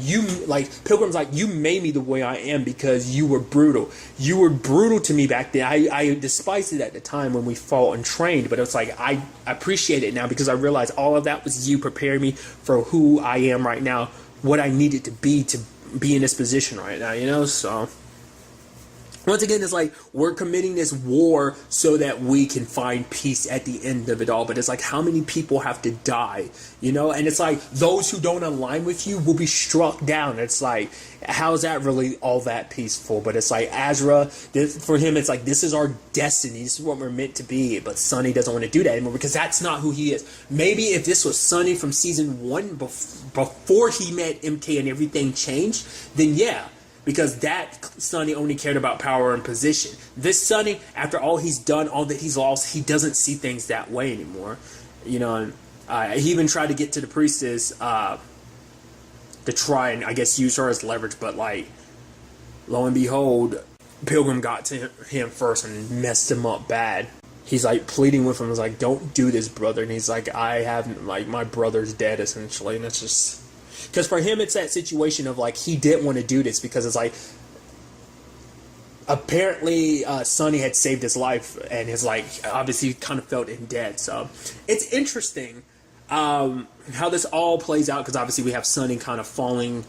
Pilgrim's like, you made me the way I am because you were brutal. You were brutal to me back then. I despised it at the time when we fought and trained. But it's like, I appreciate it now because I realize all of that was you preparing me for who I am right now. What I needed to be in this position right now, you know? So once again, it's like, we're committing this war so that we can find peace at the end of it all. But it's like, how many people have to die, you know? And it's like, those who don't align with you will be struck down. It's like, how's that really all that peaceful? But it's like, Azra, for him, it's like, this is our destiny. This is what we're meant to be. But Sunny doesn't want to do that anymore because that's not who he is. Maybe if this was Sunny from season 1, before he met MK and everything changed, then yeah. Because that Sunny only cared about power and position. This Sunny, after all he's done, all that he's lost, he doesn't see things that way anymore. You know, he even tried to get to the priestess to try and, I guess, use her as leverage. But, like, lo and behold, Pilgrim got to him first and messed him up bad. He's, like, pleading with him. He's like, don't do this, brother. And he's like, my brother's dead, essentially. And it's just... Because for him, it's that situation of, like, he didn't want to do this because it's like, apparently Sunny had saved his life and his, like, obviously kind of felt in debt. So it's interesting how this all plays out because obviously we have Sunny kind of falling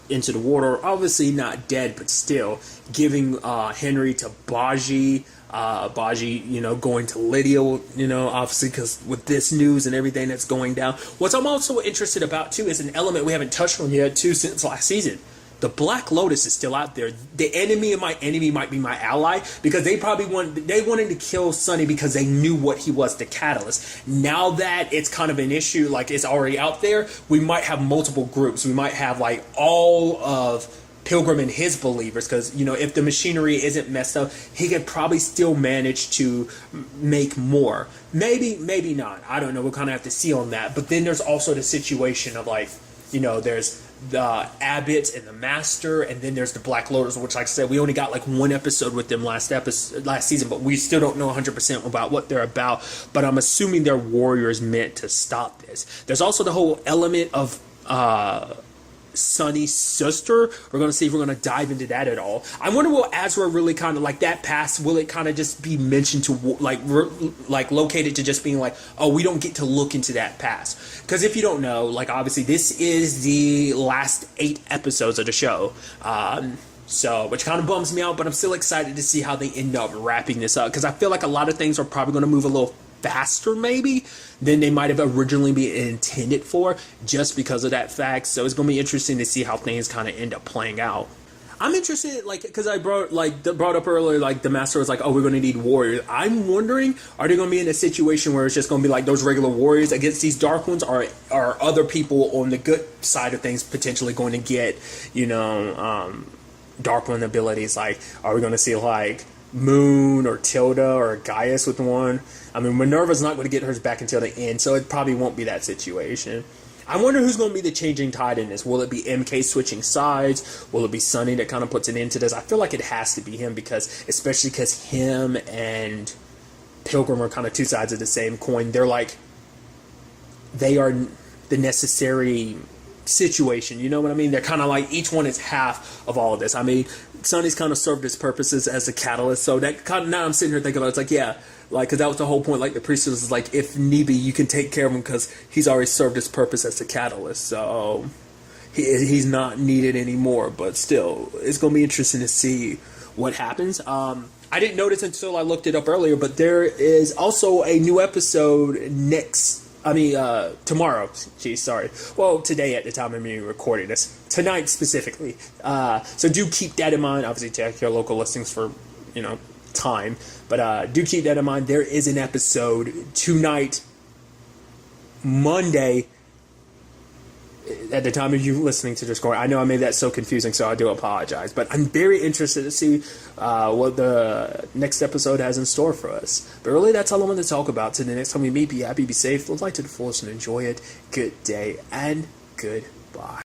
into the water, obviously not dead, but still giving Henry to Baji. Baji, you know, going to Lydia, you know, obviously because with this news and everything that's going down. What I'm also interested about too is an element we haven't touched on yet too since last season. The Black Lotus is still out there. The enemy of my enemy might be my ally because they wanted to kill Sunny because they knew what he was, the catalyst. Now that it's kind of an issue, like it's already out there, we might have multiple groups. We might have like all of Pilgrim and his believers because, you know, if the machinery isn't messed up, he could probably still manage to make more. Maybe not. I don't know. We'll kind of have to see on that. But then there's also the situation of, like, you know, there's the Abbot and the Master, and then there's the Black Lotus, which, like I said, we only got like one episode with them last season, but we still don't know 100% about what they're about. But I'm assuming they're warriors meant to stop this. There's also the whole element of Sunny's sister. We're going to see if we're going to dive into that at all. I wonder will Azra really kind of, like, that past, will it kind of just be mentioned to, like located to just being like, oh, we don't get to look into that past. Because if you don't know, like, obviously this is the last 8 episodes of the show. So, which kind of bums me out, but I'm still excited to see how they end up wrapping this up. Because I feel like a lot of things are probably going to move a little faster maybe than they might have originally been intended for, just because of that fact. So it's going to be interesting to see how things kind of end up playing out. I'm interested, like, because I brought up earlier, like, the Master was like, oh, we're going to need warriors. I'm wondering, are they going to be in a situation where it's just going to be like those regular warriors against these Dark Ones, or are other people on the good side of things potentially going to get, you know, Dark One abilities? Like, are we going to see, like, Moon or Tilda or Gaius with one? I mean, Minerva's not going to get hers back until the end, so it probably won't be that situation. I wonder who's going to be the changing tide in this. Will it be MK switching sides? Will it be Sunny that kind of puts an end to this? I feel like it has to be him, especially because him and Pilgrim are kind of two sides of the same coin. They are the necessary situation, you know what I mean? They're kind of like, each one is half of all of this. I mean, Sunny's kind of served his purposes as a catalyst, so that kind of, now I'm sitting here thinking about it, it's like, yeah, like, because that was the whole point, like, the priestess is like, if need be, you can take care of him because he's already served his purpose as a catalyst, so he's not needed anymore. But still, it's going to be interesting to see what happens. I didn't notice until I looked it up earlier, but there is also a new episode tomorrow. Geez, sorry. Well, today at the time of me recording this. Tonight specifically. So do keep that in mind. Obviously, check your local listings for, time. But do keep that in mind. There is an episode tonight, Monday, at the time of you listening to this recording. I know I made that so confusing, so I do apologize. But I'm very interested to see what the next episode has in store for us. But really, that's all I want to talk about. Till the next time we meet, be happy, be safe, live life to the fullest, and enjoy it. Good day, and goodbye.